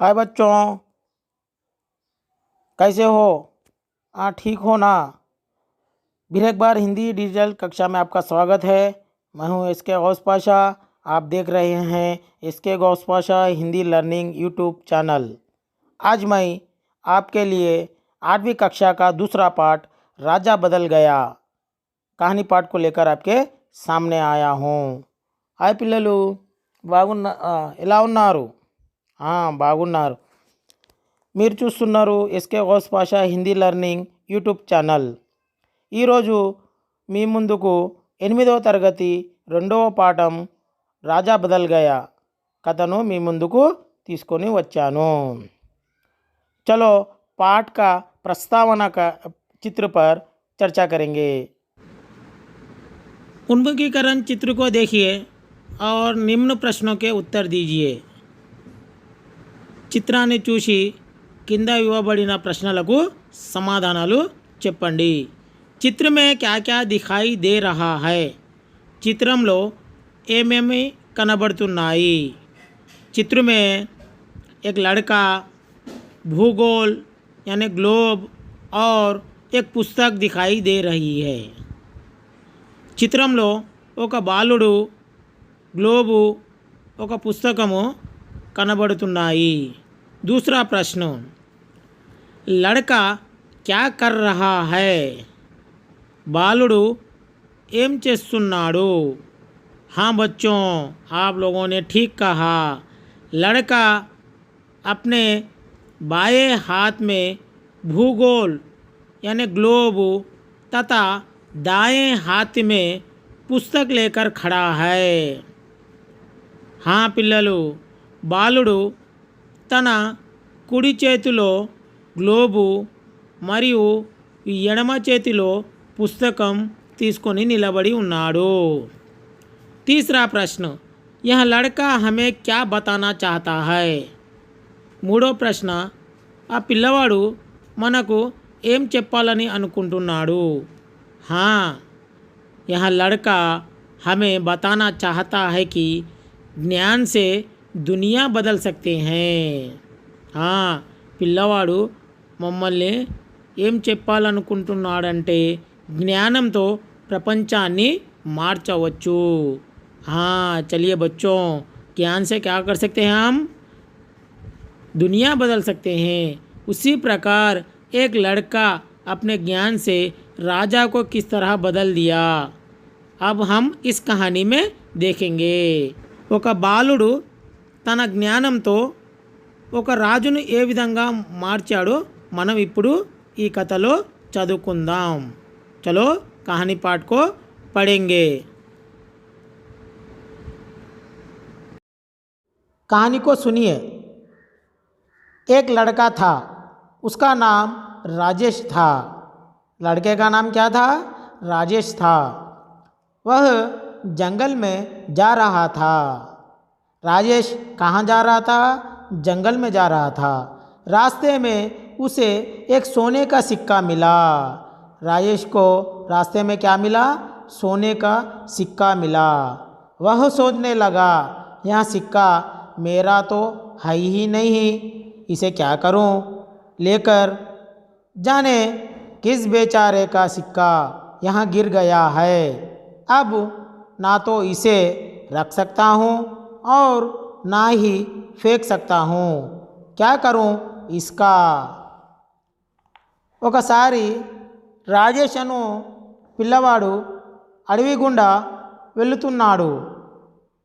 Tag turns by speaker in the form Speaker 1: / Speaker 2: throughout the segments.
Speaker 1: हाय बच्चों, कैसे हो? हाँ, ठीक हो ना? फिर एक बार हिंदी डिजिटल कक्षा में आपका स्वागत है। मैं हूँ एस के गौस पाशा। आप देख रहे हैं S K Ghaus Pasha Hindi learning YouTube channel. आज मैं आपके लिए 8वीं कक्षा का दूसरा पाठ राजा बदल गया कहानी पाठ को लेकर आपके सामने आया हूँ। हाय पिల్లలు, ఎలా ఉన్నారు? బాగున్నారు. మీరు చూస్తున్నారు SK Gouse Pasha Hindi learning YouTube channel. ఈరోజు మీ ముందుకు 8వ తరగతి 2వ పాఠం రాజా బదల్ గయా కథను మీ ముందుకు తీసుకొని వచ్చాను. चलो पाठ का प्रस्तावना का चित्र पर चर्चा करेंगे. उन्मुखीकरण चित्र को देखिए और निम्न प्रश्नों के उत्तर दीजिए. చిత్రాన్ని చూసి కింద ఇవ్వబడిన ప్రశ్నలకు సమాధానాలు చెప్పండి. చిత్ర में क्या क्या दिखाई दे रहा है? చిత్రంలో ఏమేమి కనబడుతున్నాయి? चित्र में एक लड़का, भूगोल यानी ग्लोब और एक पुस्तक दिखाई दे रही है. చిత్రంలో ఒక బాలుడు, గ్లోబు, ఒక పుస్తకము కనబడుతున్నాయి. दूसरा प्रश्न, लड़का क्या कर रहा है? బాలుడు ఏం చేస్తున్నాడు? हाँ बच्चों, आप लोगों ने ठीक कहा. लड़का अपने बाएं हाथ में भूगोल यानी ग्लोब तथा दाएं हाथ में पुस्तक लेकर खड़ा है. हाँ పిల్లలు, బాలుడు తన కుడి చేతిలో గ్లోబు మరియు ఎడమ చేతిలో పుస్తకం తీసుకొని నిలబడి ఉన్నాడు. तीसरा प्रश्न, यह लड़का हमें क्या बताना चाहता है? మూడో ప్రశ్న, ఆ పిల్లవాడు మనకు ఏం చెప్పాలని అనుకుంటున్నాడు? हाँ, यह लड़का हमें बताना चाहता है कि ज्ञान से दुनिया बदल सकते हैं. పిల్లవాడు మమ్మల్ని ఏం చెప్పాలనుకుంటున్నాడంటే జ్ఞానంతో ప్రపంచాన్ని మార్చవచ్చు. चलिए बच्चों, ज्ञान से क्या कर सकते हैं हम? दुनिया बदल सकते हैं. उसी प्रकार एक लड़का अपने ज्ञान से राजा को किस तरह बदल दिया, अब हम इस कहानी में देखेंगे. ఒక బాలుడు తన జ్ఞానంతో ఒక రాజును ఏ విధంగా మార్చాడో మనం ఇప్పుడు ఈ కథలో చదువుకుందాం. చలో కహానీ పాఠ को पढ़ेंगे. कहानी को सुनिए. एक लड़का था, उसका नाम राजेश था. लड़के का नाम क्या था? राजेश था. वह जंगल में जा रहा था. राजेश कहाँ जा रहा था? जंगल में जा रहा था. रास्ते में उसे एक सोने का सिक्का मिला. राजेश को रास्ते में क्या मिला? सोने का सिक्का मिला. वह सोचने लगा, यह सिक्का मेरा तो है ही नहीं, इसे क्या करूं? लेकर जाने किस बेचारे का सिक्का यहाँ गिर गया है. अब ना तो इसे रख सकता हूँ और ना ही फेंक सकता हूँ. क्या करूँ इसका? ఒకసారి రాజేష్ అను పిల్లవాడు అడవి గుండా వెళుతున్నాడు.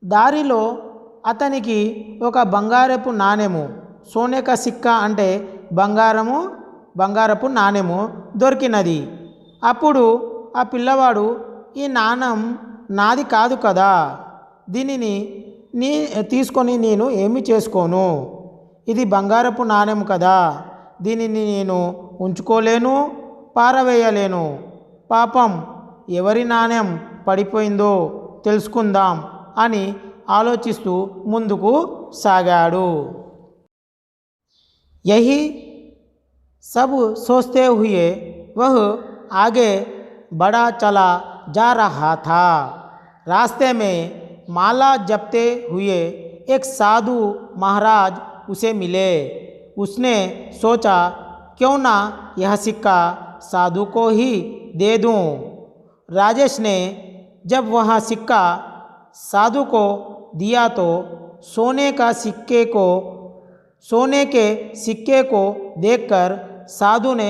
Speaker 1: దారిలో అతనికి ఒక బంగారపు నాణెము, సోనేక సిక్కా అంటే బంగారపు నాణెము దొరికినది. అప్పుడు ఆ పిల్లవాడు, ఈ నాణం నాది కాదు కదా, దీనిని తీసుకొని నేను ఏమి చేసుకోను? ఇది బంగారపు నాణెం కదా, దీనిని నేను ఉంచుకోలేను, పారవేయలేను. పాపం, ఎవరి నాణెం పడిపోయిందో తెలుసుకుందాం అని ఆలోచిస్తూ ముందుకు సాగాడు. यही सब सोचते हुए वह आगे बढ़ा चला जा रहा था. रास्ते में माला जपते हुए एक साधु महाराज उसे मिले। उसने सोचा क्यों ना यह सिक्का साधु को ही दे दूं। राजेश ने जब वह सिक्का साधु को दिया तो सोने के सिक्के को देखकर साधु ने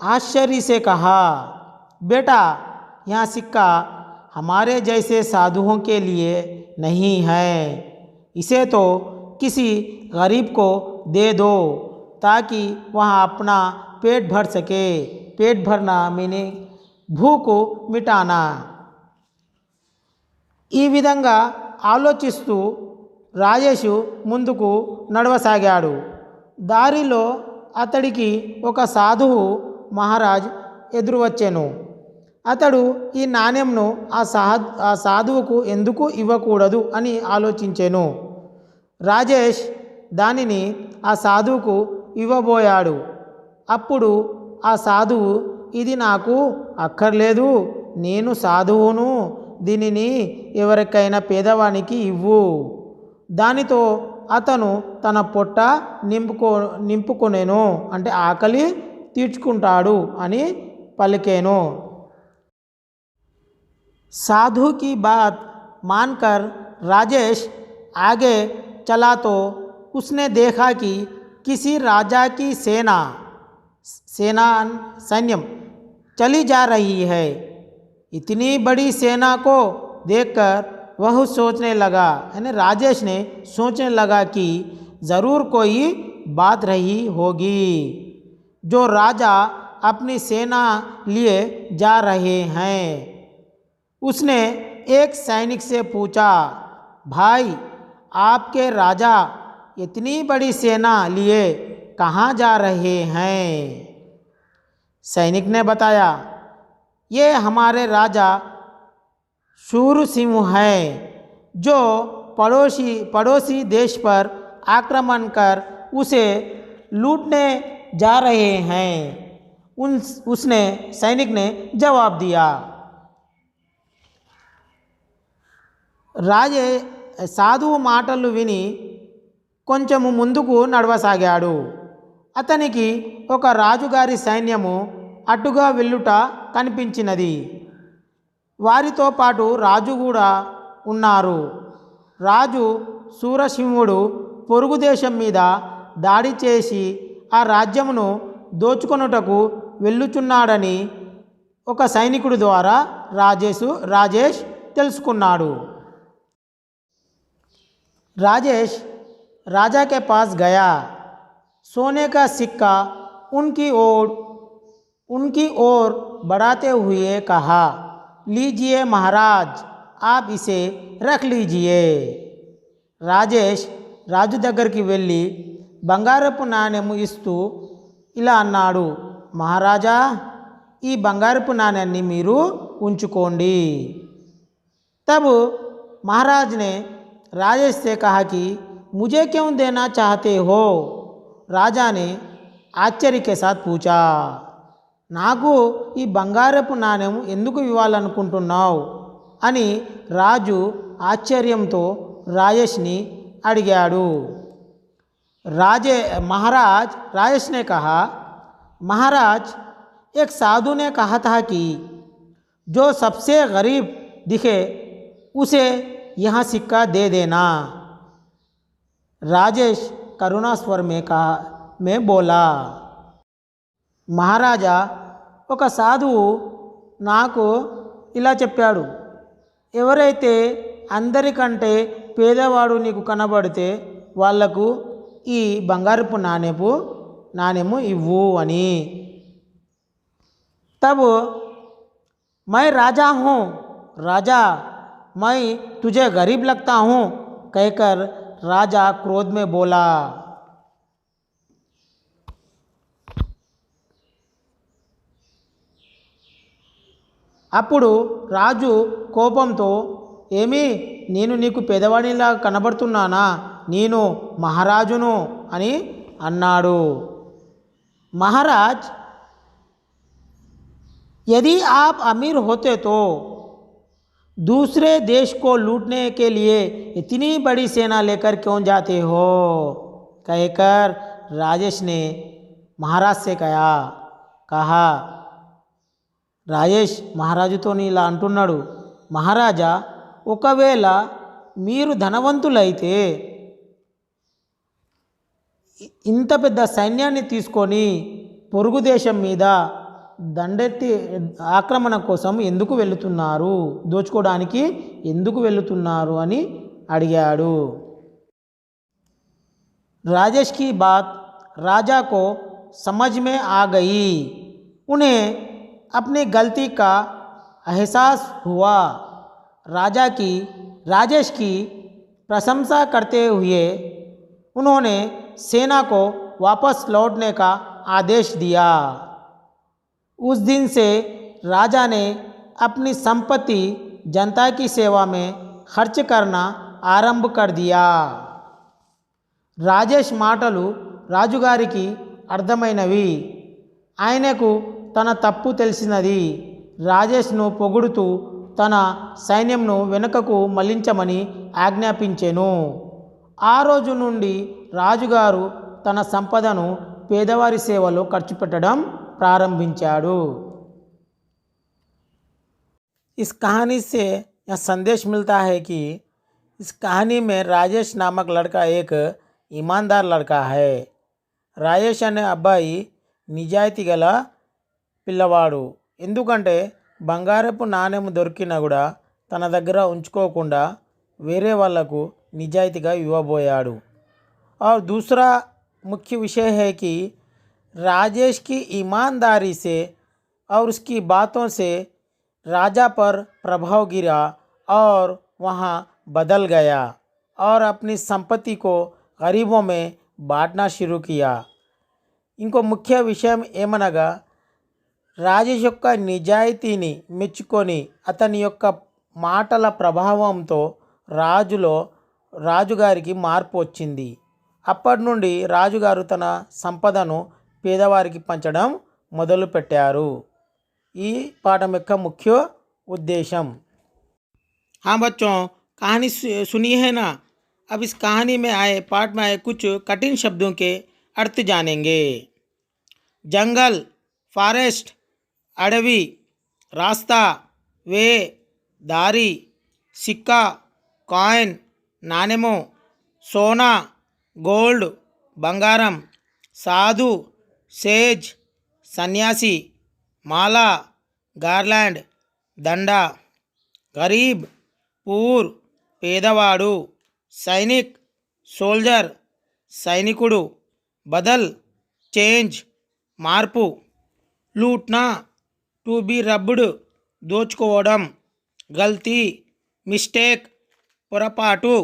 Speaker 1: आश्चर्य से कहा, बेटा, यह सिक्का हमारे जैसे साधुओं के लिए नहीं है। इसे तो किसी गरीब को दे दो ताकि वह अपना पेट भर सके। पेट भरना मीने భూకు మిటానా। ఈ విధంగా ఆలోచిస్తూ రాజేషు ముందుకు నడవసాగాడు. దారిలో అతడికి ఒక సాధువు మహారాజ్ ఎదురు వచ్చెను. అతడు ఈ నాణ్యంను ఆ సాధువుకు ఎందుకు ఇవ్వకూడదు అని ఆలోచించెను. రాజేష్ దానిని ఆ సాధువుకు ఇవ్వబోయాడు. అప్పుడు ఆ సాధువు, ఇది నాకు అక్కర్లేదు, నేను సాధువును, దీనిని ఎవరికైనా పేదవానికి ఇవ్వు, దానితో అతను తన పొట్ట నింపుకొనేను, అంటే ఆకలి తీర్చుకుంటాడు అని పలికేను. साधु की बात मानकर राजेश आगे चला तो उसने देखा कि किसी राजा की सैन्य चली जा रही है। इतनी बड़ी सेना को देखकर वह सोचने लगा, यानी राजेश ने सोचने लगा कि ज़रूर कोई बात रही होगी जो राजा अपनी सेना लिए जा रहे हैं। उसने एक सैनिक से पूछा, भाई, आपके राजा इतनी बड़ी सेना लिए कहाँ जा रहे हैं? सैनिक ने बताया, ये हमारे राजा शूरसिंह हैं जो पड़ोसी देश पर आक्रमण कर उसे लूटने जा रहे हैं। उसने सैनिक ने जवाब दिया। రాజే సాధువు మాటలు విని కొంచెము ముందుకు నడవసాగాడు. అతనికి ఒక రాజుగారి సైన్యము అటుగా వెళ్ళుట కనిపించినది. వారితో పాటు రాజు కూడా ఉన్నారు. రాజు సూరసింహుడు పొరుగు దేశం మీద దాడి చేసి ఆ రాజ్యమును దోచుకొనుటకు వెళ్ళుచున్నాడని ఒక సైనికుడి ద్వారా రాజేష్ తెలుసుకున్నాడు. राजेश राजा के पास गया। सोने का सिक्का उनकी ओर बढ़ाते हुए कहा, लीजिए महाराज, आप इसे रख लीजिए। రాజేష్ రాజు దగ్గరికి వెళ్ళి బంగారపు నాణెము ఇస్తూ ఇలా అన్నాడు, మహారాజా, ఈ బంగారపు నాణ్యాన్ని మీరు ఉంచుకోండి। तब महाराज ने राजेश से कहा कि मुझे क्यों देना चाहते हो? राजा ने आश्चर्य के साथ पूछा, నాకు ఈ బంగారపు నాణెం ఎందుకు ఇవ్వాలనుకుంటున్నావు అని రాజు ఆశ్చర్యంతో రాజేష్ని అడిగాడు। महाराज राजेश ने कहा, महाराज, एक साधु ने कहा था कि जो सबसे गरीब दिखे उसे यह सिक्का दे देना। राजेश करुणा स्वर में बोला, महाराजा, ఒక సాధువు నాకు ఇలా చెప్పాడు, ఎవరైతే అందరికంటే పేదవాడు నీకు కనబడితే వాళ్లకు ఈ బంగారపు నాణెము ఇవ్వు అని। तब मैं राजा हूँ, राजा, मैं तुझे गरीब लगता हूँ कहकर राजा क्रोध में बोला। అప్పుడు రాజు కోపంతో, ఏమి, నేను నీకు పేదవాడిలా కనబడుతున్నానా? నేను మహారాజును అని అన్నాడు। महाराज, यदि आप अमीर होते तो दूसरे देश को लूटने के लिए इतनी बड़ी सेना लेकर क्यों जाते हो कहकर राजेश ने महाराज से कहा రాజేష్ మహారాజుతో ఇలా అంటున్నాడు, మహారాజా, ఒకవేళ మీరు ధనవంతులైతే ఇంత పెద్ద సైన్యాన్ని తీసుకొని పొరుగు దేశం మీద దండెత్తి ఆక్రమణ కోసం ఎందుకు వెళుతున్నారు, దోచుకోవడానికి ఎందుకు వెళుతున్నారు అని అడిగాడు. राजेश की बात राजा को समझ में आ गई. उन्हें अपनी गलती का एहसास हुआ. राजेश की प्रशंसा करते हुए उन्होंने सेना को वापस लौटने का आदेश दिया. उस दिन से राजा ने अपनी संपत्ति जनता की सेवा में खर्च करना आरंभ कर दिया. రాజేష్ మాటలు రాజుగారికి అర్థమైనవి. ఆయనకు తన తప్పు తెలిసినది. రాజేష్ను పొగుడుతూ తన సైన్యంను వెనుకకు మళ్లించమని ఆజ్ఞాపించెను. ఆ రోజు నుండి రాజుగారు తన సంపదను పేదవారి సేవలో ఖర్చు పెట్టడం ప్రారంభించాడు. इस कहानी से यह संदेश मिलता है कि इस कहानी में राजेश नामक लड़का एक ईमानदार लड़का है. రాజేష్ అనే అబ్బాయి నిజాయితీ గల పిల్లవాడు. ఎందుకంటే బంగారపు నాణెం దొరికినా కూడా తన దగ్గర ఉంచుకోకుండా వేరే వాళ్లకు నిజాయితీగా ఇవ్వబోయాడు. और दूसरा मुख्य विषय है कि राजेश की ईमानदारी से और उसकी बातों से राजा पर प्रभाव गिरा और वहाँ बदल गया और अपनी संपत्ति को गरीबों में बांटना शुरू किया. ఇంకో ముఖ్య విషయం ఏమనగా రాజేష్ యొక్క నిజాయితీని మెచ్చుకొని అతని యొక్క మాటల ప్రభావంతో రాజుగారికి మార్పు వచ్చింది. అప్పటి నుండి రాజుగారు తన సంపదను పేదవారికి పంచడం మొదలుపెట్టారు. ఈ పాఠం యొక్క ముఖ్య ఉద్దేశం. हाँ बच्चों, कहानी सुनी है ना. अब इस कहानी में आए पाठ में आए कुछ कठिन शब्दों के अर्थ जानेंगे. जंगल, फॉरेस्ट, अडवी, रास्ता, वे, दारी, सिक्का, कॉइन, नाणेमो, सोना, गोल्ड, బంగారం, సాధు, సేజ్, సన్యాసి, మాలా, గార్లాండ్, దండ, గరీబ్, పూర్, పేదవాడు, సైనిక్, సోల్జర్, సైనికుడు, బదల్, చేంజ్, మార్పు, లూట్నా, టు బి రబ్డ్, దోచుకోవడం, గల్తీ, మిస్టేక్, పొరపాటు,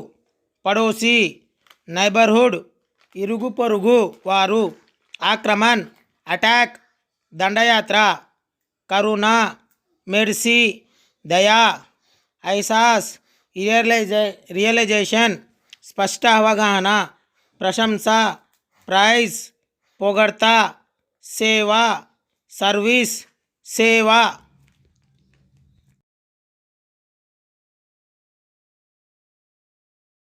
Speaker 1: పడోసి, నైబర్హుడ్, ఇరుగు పొరుగు వారు, ఆక్రమణ్, అటాక్, దండయాత్ర, కరుణ, మెర్సీ, దయా, ఎహసాస్, రియలైజేషన్, స్పష్ట అవగాహన, ప్రశంస, ప్రైజ్, పొగడ్త, సేవ, సర్వీస్, సేవ.